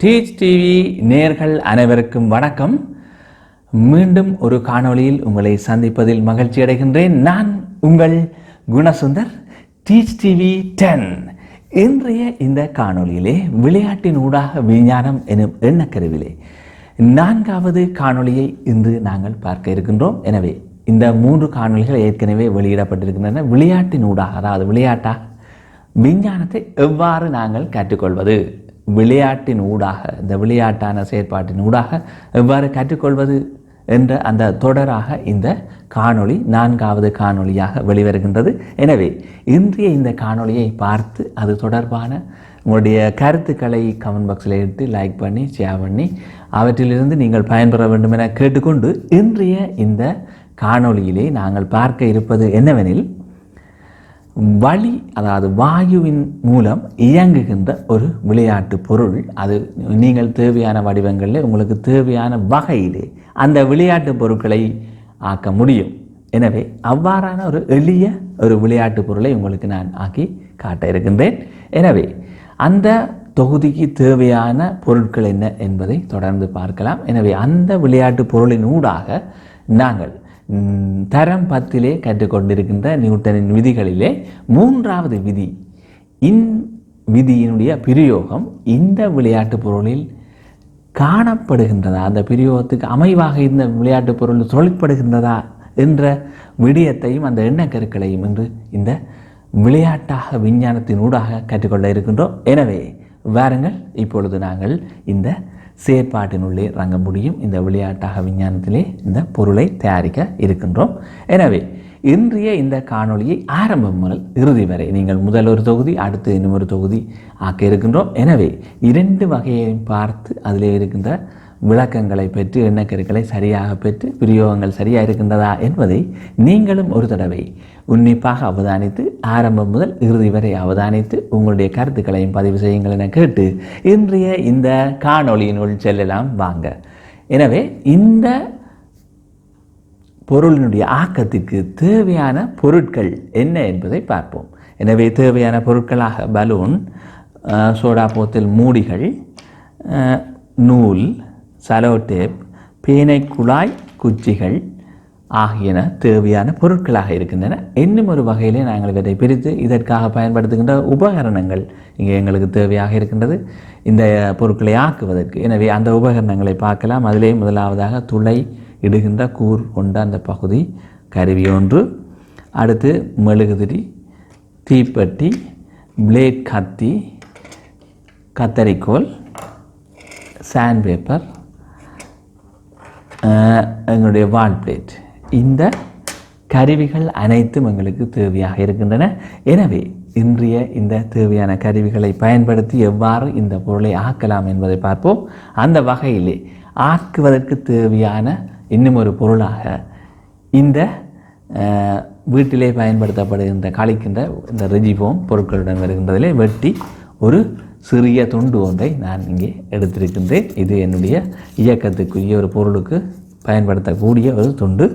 Teach TV நேயர்கள் அனைவருக்கும் வணக்கம். மீண்டும் ஒரு காணொளியில் உங்களை சந்திப்பதில் மகிழ்ச்சி அடைகின்றேன். நான் உங்கள் குணசுந்தர், டீச் டிவி 10. இன்றைய இந்த காணொளியிலே விளையாட்டின் ஊடாக விஞ்ஞானம் எனும் எண்ணக்கருவிலே 4வது காணொளியை இன்று நாங்கள் பார்க்க இருக்கின்றோம். எனவே இந்த 3 காணொளிகள் ஏற்கனவே வெளியிடப்பட்டிருக்கின்றன. விளையாட்டின் ஊடாக, அதாவது விளையாட்டாக விஞ்ஞானத்தை எவ்வாறு நாங்கள் கற்றுக்கொள்வது, விளையாட்டின் ஊடாக, இந்த விளையாட்டான செயற்பாட்டின் ஊடாக எவ்வாறு கற்றுக்கொள்வது என்ற அந்த தொடராக இந்த காணொளி 4வது காணொளியாக வெளிவருகின்றது. எனவே இன்றைய இந்த காணொளியை பார்த்து அது தொடர்பான உங்களுடைய கருத்துக்களை கமெண்ட் பாக்ஸில் இட்டு லைக் பண்ணி ஷேர் பண்ணி அவற்றிலிருந்து நீங்கள் பயன்பெற வேண்டும் என கேட்டுக்கொண்டு, இன்றைய இந்த காணொளியிலே நாங்கள் பார்க்க இருப்பது என்னவெனில், வழி, அதாவது வாயுவின் மூலம் இயங்குகின்ற ஒரு விளையாட்டு பொருள். அது நீங்கள் தேவையான வடிவங்களில் உங்களுக்கு தேவையான வகையிலே அந்த விளையாட்டு பொருட்களை ஆக்க முடியும். எனவே அவ்வாறான ஒரு எளிய ஒரு விளையாட்டு பொருளை உங்களுக்கு நான் ஆக்கி காட்ட இருக்கின்றேன். எனவே அந்த தொகுதிக்கு தேவையான பொருட்கள் என்ன என்பதை தொடர்ந்து பார்க்கலாம். எனவே அந்த விளையாட்டு பொருளின் ஊடாக நாங்கள் தரம் 10 கற்றுக்கொண்டிருக்கின்ற நியூட்டனின் விதிகளிலே 3வது விதி, விதியினுடைய பிரயோகம் இந்த விளையாட்டு பொருளில் காணப்படுகின்றதா, அந்த பிரயோகத்துக்கு அமைவாக இந்த விளையாட்டு பொருள் தொழிற்படுகின்றதா என்ற விடயத்தையும் அந்த எண்ணக்கருக்களையும் இன்று இந்த விளையாட்டாக விஞ்ஞானத்தின் ஊடாக கற்றுக்கொள்ள இருக்கின்றோம். எனவே வாருங்கள், இப்பொழுது நாங்கள் இந்த செயற்பாட்டினுள்ளே இறங்க முடியும். இந்த விளையாட்டாக விஞ்ஞானத்திலே இந்த பொருளை தயாரிக்க இருக்கின்றோம். எனவே இன்றைய இந்த காணொளியை ஆரம்பம் முதல் இறுதி வரை நீங்கள் முதல் ஒரு தொகுதி, அடுத்து இன்னும் ஒரு தொகுதி ஆக்க இருக்கின்றோம். எனவே 2 வகையையும் பார்த்து அதில் இருக்கின்ற விளக்கங்களை பெற்று, எண்ணக்கருக்களை சரியாக பெற்று, பிரயோகங்கள் சரியாக இருக்கின்றதா என்பதை நீங்களும் ஒரு தடவை உன்னிப்பாக அவதானித்து, ஆரம்பம் முதல் இறுதி வரை அவதானித்து உங்களுடைய கருத்துக்களையும் பதிவு செய்யுங்கள் என கேட்டு இன்றைய இந்த காணொளியினுள் செல்லலாம் வாங்க. எனவே இந்த பொருளினுடைய ஆக்கத்திற்கு தேவையான பொருட்கள் என்ன என்பதை பார்ப்போம். எனவே தேவையான பொருட்களாக பலூன், சோடா போத்தல் மூடிகள், நூல், சலோ டேப், பேனை குழாய், குச்சிகள் ஆகியன தேவையான பொருட்களாக இருக்கின்றன. இன்னும் ஒரு வகையிலே நாங்கள் இவற்றை பிரித்து இதற்காக பயன்படுத்துகின்ற உபகரணங்கள் இங்கே எங்களுக்கு தேவையாக இருக்கின்றது இந்த பொருட்களை ஆக்குவதற்கு. எனவே அந்த உபகரணங்களை பார்க்கலாம். அதிலே முதலாவதாக துளை இடுகின்ற கூர் கொண்ட அந்த பகுதி கருவி ஒன்று, அடுத்து மெழுகுதிரி, தீப்பெட்டி, பிளேட் கத்தி, கத்தரிக்கோல், சாண்ட் பேப்பர், எங்களுடைய வால் பிளேட். இந்த கருவிகள் அனைத்தும் எங்களுக்கு தேவையாக இருக்கின்றன. எனவே இன்றைய இந்த தேவையான கருவிகளை பயன்படுத்தி எவ்வாறு இந்த பொருளை ஆக்கலாம் என்பதை பார்ப்போம். அந்த வகையிலே ஆக்குவதற்கு தேவையான இன்னும் ஒரு பொருளாக இந்த வீட்டிலே பயன்படுத்தப்படுகின்ற கழிக்கின்ற இந்த ரெஜிஃபோம் பொருட்களுடன் வருகின்றதிலே வெட்டி ஒரு சிறிய துண்டு ஒன்றை நான் இங்கே எடுத்திருக்கின்றேன். இது என்னுடைய இயக்கத்துக்குரிய ஒரு பொருளுக்கு பயன்படுத்தக்கூடிய ஒரு துண்டு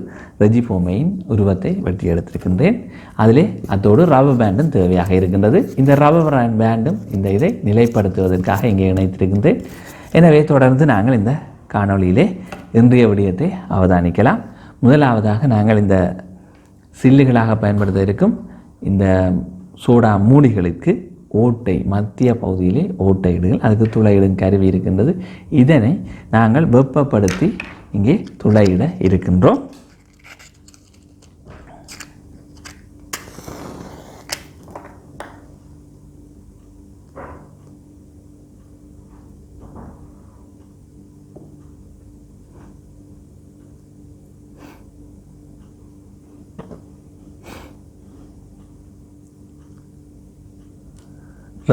ரெஜிஃபோமையின் உருவத்தை வெட்டி எடுத்திருக்கின்றேன். அதிலே அதோடு ரப்பர் பேண்டும் தேவையாக இருக்கின்றது. இந்த ரப்பர் பேண்டும் இந்த இதை நிலைப்படுத்துவதற்காக இங்கே இணைத்திருக்கின்றேன். எனவே தொடர்ந்து நாங்கள் இந்த காணொளியிலே இன்றைய விடயத்தை அவதானிக்கலாம். முதலாவதாக நாங்கள் இந்த சில்லுகளாக பயன்படுத்த இருக்கும் இந்த சோடா மூடிகளுக்கு ஓட்டை, மத்திய பகுதியிலே ஓட்டை இடுகள், அதுக்கு துளையிடும் கருவி இருக்கின்றது. இதனை நாங்கள் வெப்பப்படுத்தி இங்கே துளையிட இருக்கின்றோம்.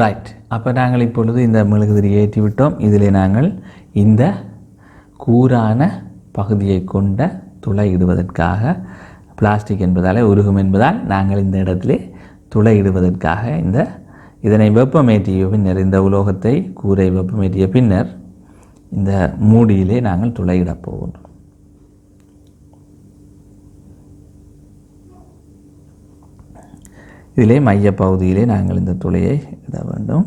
ரைட். அப்போ நாங்கள் இப்பொழுது இந்த மெழுகுதிரி ஏற்றி விட்டோம். இதிலே நாங்கள் இந்த கூரான பகுதியை கொண்ட துளையிடுவதற்காக, பிளாஸ்டிக் என்பதால் உருகும் என்பதால் நாங்கள் இந்த இடத்திலே துளையிடுவதற்காக இதனை வெப்பமேற்றிய பின்னர், இந்த உலோகத்தை கூரை வெப்பமேற்றிய பின்னர் இந்த மூடியிலே நாங்கள் துளையிடப் போகின்றோம். இதிலே மையப்பகுதியிலே நாங்கள் இந்த துளையை இட வேண்டும்.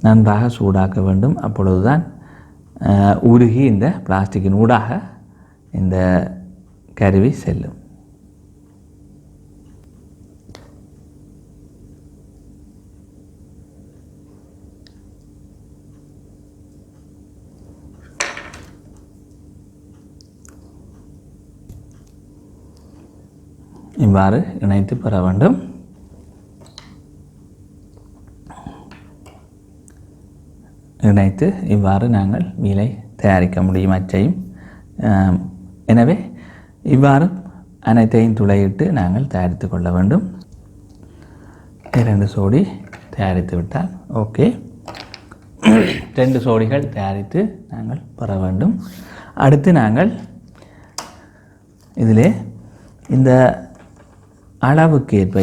நன்றாக சூடாக்க வேண்டும். அப்பொழுதுதான் உருகி இந்த பிளாஸ்டிக்கின் ஊடாக இந்த கருவி செல்லும். இவ்வாறு இணைத்து பெற வேண்டும். இணைத்து இவ்வாறு நாங்கள் வீலை தயாரிக்க முடியும், அச்சையும். எனவே இவ்வாறு அனைத்தையும் துளையிட்டு நாங்கள் தயாரித்து கொள்ள வேண்டும். 2 சோடி தயாரித்து விட்டால் ஓகே. 2 சோடிகள் தயாரித்து நாங்கள் பெற வேண்டும். அடுத்து நாங்கள் இதிலே இந்த அளவுக்கு ஏற்ப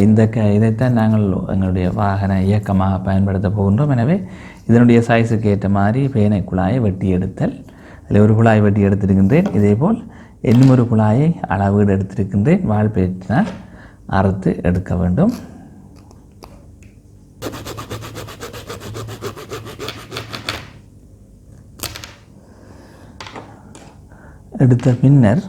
இதைத்தான் நாங்கள் எங்களுடைய வாகன இயக்கமாக பயன்படுத்த போகின்றோம். எனவே இதனுடைய சைஸுக்கு ஏற்ற மாதிரி பேனை குழாயை வெட்டி எடுத்தல். அதில் ஒரு குழாய் வெட்டி எடுத்திருக்கின்றேன். இதேபோல் இன்னும் ஒரு குழாயை அளவீடு எடுத்திருக்கின்றேன். வால் பேச்சினால் அறுத்து எடுக்க வேண்டும். எடுத்த பின்னர்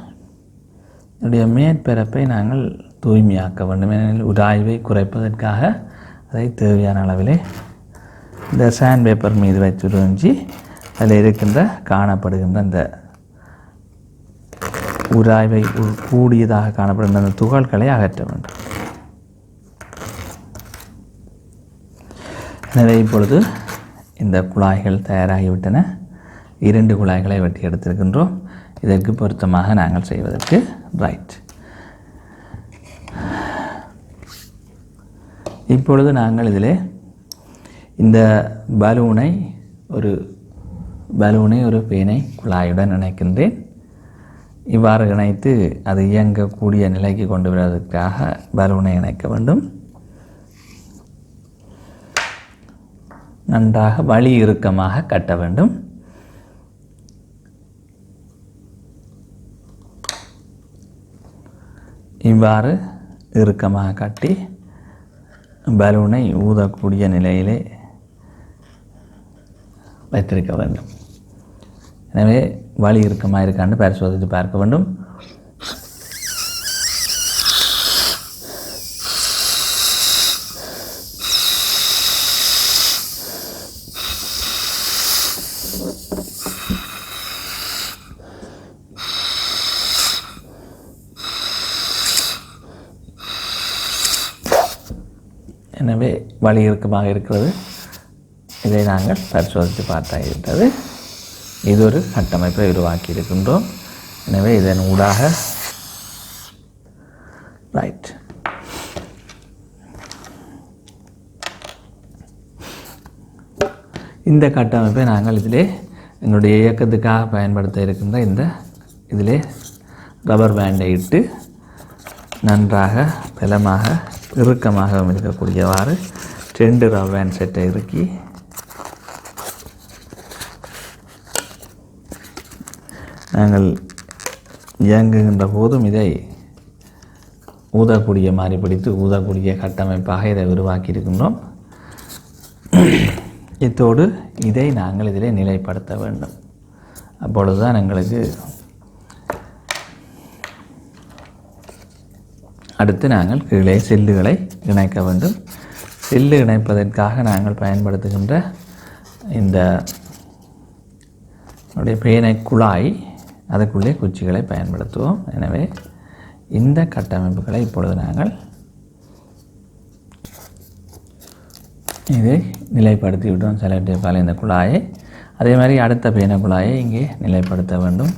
இதனுடைய மேற்பரப்பை நாங்கள் தூய்மையாக்க வேண்டும். ஏனெனில் உராய்வை குறைப்பதற்காக அதை தேவையான அளவிலே இந்த சாண்ட் பேப்பர் மீது வைத்துறிஞ்சி அதில் இருக்கின்ற காணப்படுகின்ற அந்த உராய்வை கூடியதாக காணப்படுகின்ற அந்த துகள்களை அகற்ற வேண்டும். எனவே இப்பொழுது இந்த குழாய்கள் தயாராகிவிட்டன. 2 குழாய்களை வெட்டி எடுத்திருக்கின்றோம். இதற்கு பொருத்தமாக நாங்கள் செய்வதற்கு ரைட். இப்பொழுது நாங்கள் இதிலே இந்த பலூனை ஒரு பேனை குழாயுடன் இணைக்கின்றேன். இவ்வாறு இணைத்து அது இயங்கக்கூடிய நிலைக்கு கொண்டு வருவதற்காக பலூனை இணைக்க வேண்டும். நன்றாக வழி இறுக்கமாக கட்ட வேண்டும். இவ்வாறு இறுக்கமாக கட்டி பலூனை ஊதக்கூடிய நிலையிலே வைத்திருக்க வேண்டும். எனவே வழி இறுக்கமாக இருக்கான்னு பரிசோதித்து பார்க்க வேண்டும். எனவே வழி இறுக்கமாக இருக்கிறது. இதை நாங்கள் பரிசோதித்து பார்த்தாகிவிட்டது. இது ஒரு கட்டமைப்பை உருவாக்கி இருக்கின்றோம். எனவே இதன் ஊடாக ரைட் இந்த கட்டமைப்பை நாங்கள் இதிலே எங்களுடைய இயக்கத்துக்காக பயன்படுத்த இருக்கின்ற இதிலே ரப்பர் பேண்டை இட்டு நன்றாக பலமாக இறுக்கமாக இருக்கக்கூடியவாறு 2 ரப்பர் பேண்ட் செட்டை இறுக்கி நாங்கள் இயங்குகின்ற போதும் இதை ஊதக்கூடிய மாதிரி பிடித்து ஊதக்கூடிய கட்டமைப்பாக இதை உருவாக்கி இருக்கின்றோம். இத்தோடு இதை நாங்கள் இதிலே நிலைப்படுத்த வேண்டும். அப்பொழுதுதான் எங்களுக்கு அடுத்து நாங்கள் கீழே சில்லுகளை இணைக்க வேண்டும். சில்லு இணைப்பதற்காக நாங்கள் பயன்படுத்துகின்ற இந்த பேனை குழாய், அதுக்குள்ளே குச்சிகளை பயன்படுத்துவோம். எனவே இந்த கட்டமைப்புகளை இப்பொழுது நாங்கள் இதை நிலைப்படுத்தி விட்டோம். செலக்டேப்பால் இந்த குழாயை அதே மாதிரி அடுத்த பேனை குழாயை இங்கே நிலைப்படுத்த வேண்டும்.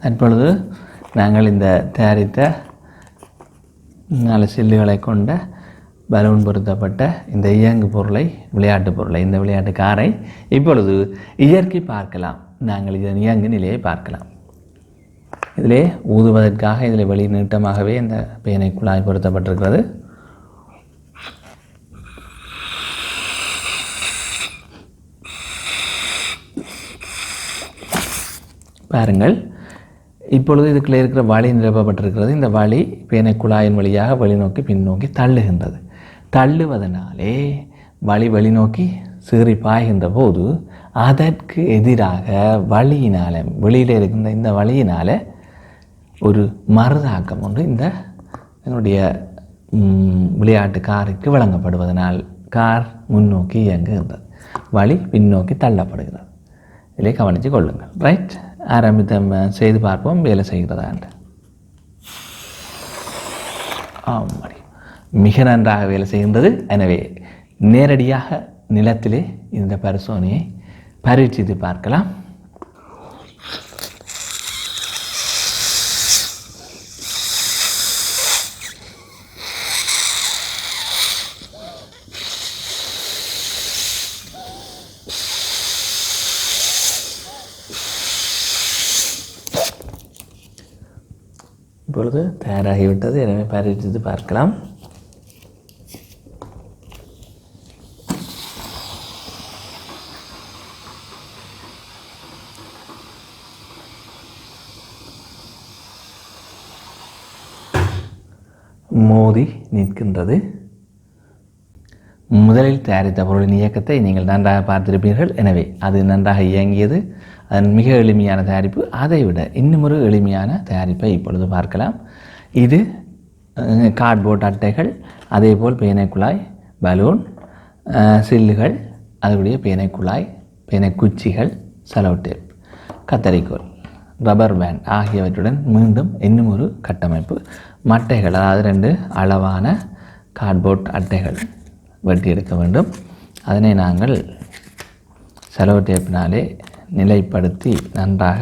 தற்பொழுது நாங்கள் இந்த தயாரித்த 4 சில்லுகளை கொண்ட பலூன் பொருத்தப்பட்ட இந்த இயங்கு பொருளை, விளையாட்டு பொருளை, இந்த விளையாட்டு காரை இப்பொழுது இயற்கை பார்க்கலாம். நாங்கள் இதன் இயங்கு நிலையை பார்க்கலாம். இதிலே ஊதுவதற்காக இதில் வெளி நீட்டமாகவே இந்த பேனை குழாய் பொருத்தப்பட்டிருக்கிறது. பாருங்கள், இப்பொழுது இதுக்குள்ளே இருக்கிற வழி நிரப்பப்பட்டிருக்கிறது. இந்த வழி பேனை குழாயின் வழியாக வெளிநோக்கி பின்னோக்கி தள்ளுகின்றது. தள்ளுவதனாலே வழி வெளிநோக்கி சீறி பாய்கின்ற போது அதற்கு எதிராக வழியினால், வெளியில் இருக்கின்ற இந்த வழியினால் ஒரு மறுதாக்கம் ஒன்று இந்த என்னுடைய விளையாட்டு காருக்கு வழங்கப்படுவதனால் கார் முன்னோக்கி இயங்குகின்றது, வழி பின்னோக்கி தள்ளப்படுகிறது. இதிலே கவனித்து கொள்ளுங்கள். ரைட், ஆரம்பித்த செய்து பார்ப்போம் வேலை செய்கிறதாண்டு. மிக நன்றாக வேலை செய்கின்றது. எனவே நேரடியாக நிலத்திலே இந்த பரிசோதனையை பரீட்சித்து பார்க்கலாம். இப்பொழுது தயாராகிவிட்டது. எனவே பரீட்சித்து பார்க்கலாம். மோதி நிற்கின்றது. முதலில் தயாரித்த பொருளின் இயக்கத்தை நீங்கள் நன்றாக பார்த்திருப்பீர்கள். எனவே அது நன்றாக இயங்கியது. அதன் மிக எளிமையான தயாரிப்பு. அதை விட இன்னும் ஒரு எளிமையான தயாரிப்பை இப்பொழுது பார்க்கலாம். இது கார்ட்போர்ட் அட்டைகள், அதேபோல் பேனை குழாய், பலூன், சில்லுகள், அதனுடைய பேனை குழாய், பேனை குச்சிகள், செலோ டேப், கத்தரிக்கோல், ரப்பர் பேண்ட் ஆகியவற்றுடன் மீண்டும் இன்னும் ஒரு கட்டமைப்பு. மட்டைகள், அதாவது 2 அளவான கார்ட்போர்ட் அட்டைகள் வெட்டி எடுக்க வேண்டும். அதனை நாங்கள் செலோ டேப்பினாலே நிலைப்படுத்தி நன்றாக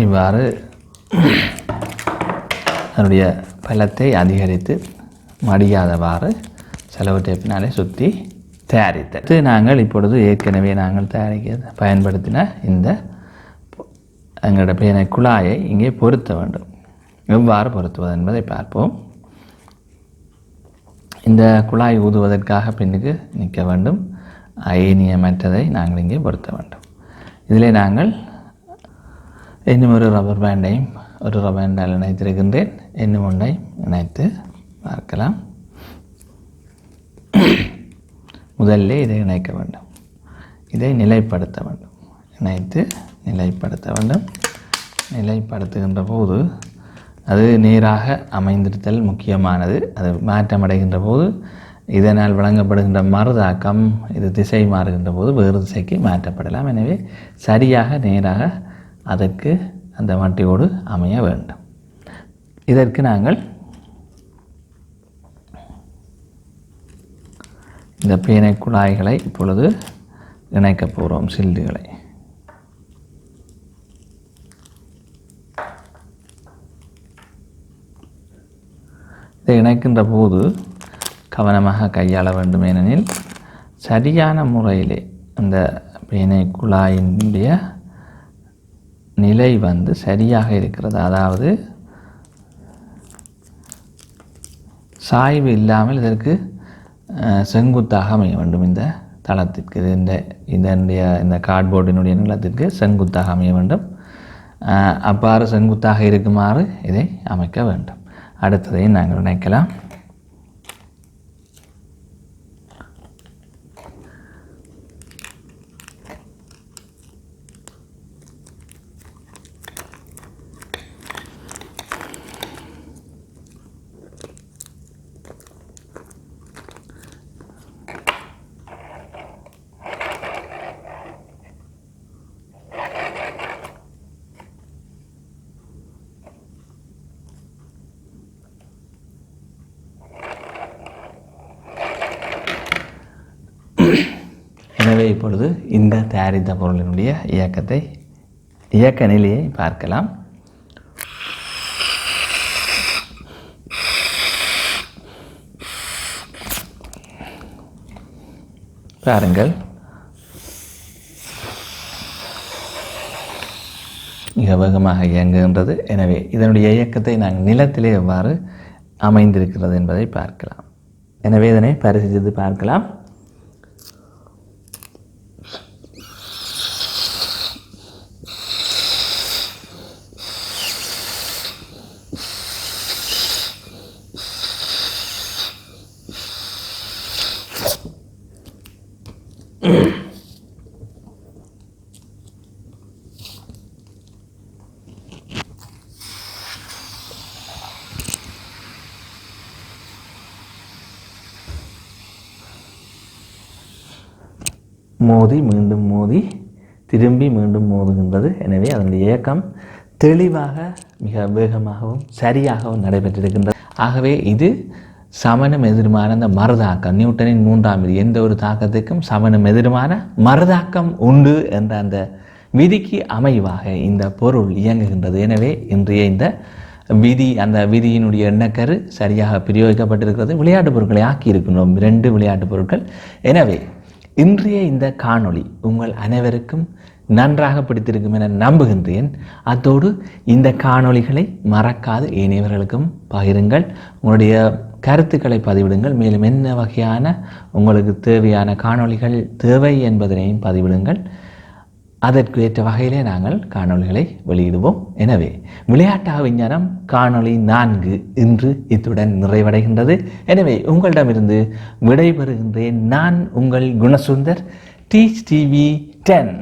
இவ்வாறு அதனுடைய பலத்தை அதிகரித்து மடியாதவாறு செலவு டேப்பினாலே சுற்றி தயாரித்தது. நாங்கள் இப்பொழுது ஏற்கனவே நாங்கள் பயன்படுத்தின இந்த எங்களுடைய பேனை குழாயை இங்கே பொருத்த வேண்டும். எவ்வாறு பொருத்துவது என்பதை பார்ப்போம். இந்த குழாய் ஊதுவதற்காக பின்னுக்கு நிற்க வேண்டும். அயனியமற்றதை நாங்கள் இங்கே பொருத்த வேண்டும். இதிலே நாங்கள் இன்னும் ஒரு ரப்பர் பேண்டையும் ஒரு ரப்பர் பேண்டால் இணைத்திருக்கின்றேன். இன்னும் ஒன்றை இணைத்து பார்க்கலாம். முதல்ல இதை இணைக்க வேண்டும். இதை நிலைப்படுத்த வேண்டும். இணைத்து நிலைப்படுத்த வேண்டும். நிலைப்படுத்துகின்ற போது அது நேராக அமைந்திருத்தல் முக்கியமானது. அது மாற்றமடைகின்ற போது இதனால் வழங்கப்படுகின்ற மறுதாக்கம் இது திசை மாறுகின்ற போது வேறு திசைக்கு மாற்றப்படலாம். எனவே சரியாக நேராக அதற்கு அந்த மட்டையோடு அமைய வேண்டும். இதற்கு நாங்கள் இந்த பேனை குழாய்களை இப்பொழுது இணைக்கப் போகிறோம். சில்லுகளை இதை இணைக்கின்ற போது கவனமாக கையாள வேண்டும். ஏனெனில் சரியான முறையிலே அந்த பேனை குழாயினுடைய நிலை சரியாக இருக்கிறது. அதாவது சாய்வு இல்லாமல் இதற்கு செங்குத்தாக அமைய வேண்டும். இந்த தளத்திற்கு இந்த கார்ட்போர்டினுடைய நிலத்திற்கு செங்குத்தாக அமைய வேண்டும். அவ்வாறு செங்குத்தாக இருக்குமாறு இதை அமைக்க வேண்டும். அடுத்ததை நாங்கள் இணைக்கலாம். எனவே இப்பொழுது இந்த தயாரித்த பொருளினுடைய இயக்க நிலையை பார்க்கலாம். பாருங்கள், மிக வேகமாக இயங்குகின்றது. எனவே இதனுடைய இயக்கத்தை நாங்கள் நிலத்திலே எவ்வாறு அமைந்திருக்கிறது என்பதை பார்க்கலாம். எனவே இதனை பரிசீலித்து பார்க்கலாம். மோதி மீண்டும் மோதி திரும்பி மீண்டும் மோதுகின்றது. எனவே அதனுடைய இயக்கம் தெளிவாக மிக வேகமாகவும் சரியாகவும் நடைபெற்றிருக்கின்றது. ஆகவே இது சமணம் எதிர்மான அந்த மறுதாக்கம், நியூட்டனின் 3ஆம் விதி, எந்த ஒரு தாக்கத்துக்கும் சமணம் எதிர்மான மறுதாக்கம் உண்டு என்ற அந்த விதிக்கு அமைவாக இந்த பொருள் இயங்குகின்றது. எனவே இன்றைய இந்த விதி, அந்த விதியினுடைய எண்ணக்கரு சரியாக பிரயோகிக்கப்பட்டிருக்கிறது. விளையாட்டுப் பொருட்களை ஆக்கியிருக்கின்றோம், 2 விளையாட்டுப் பொருட்கள். எனவே இன்றைய இந்த காணொளி உங்கள் அனைவருக்கும் நன்றாக பிடித்திருக்கும் என நம்புகின்றேன். அத்தோடு இந்த காணொளிகளை மறக்காது ஏனையவர்களுக்கும் பகிருங்கள். உங்களுடைய கருத்துக்களை பதிவிடுங்கள். மேலும் என்ன வகையான உங்களுக்கு தேவையான காணொளிகள் தேவை என்பதனையும் பதிவிடுங்கள். அதற்கு ஏற்ற வகையிலே நாங்கள் காணொளிகளை வெளியிடுவோம். எனவே விளையாட்டாக விஞ்ஞானம் காணொளி 4 இன்று இத்துடன் நிறைவடைகின்றது. எனவே உங்களிடமிருந்து விடைபெறுகின்றேன். நான் உங்கள் குணசுந்தர், டீச் டிவி 10.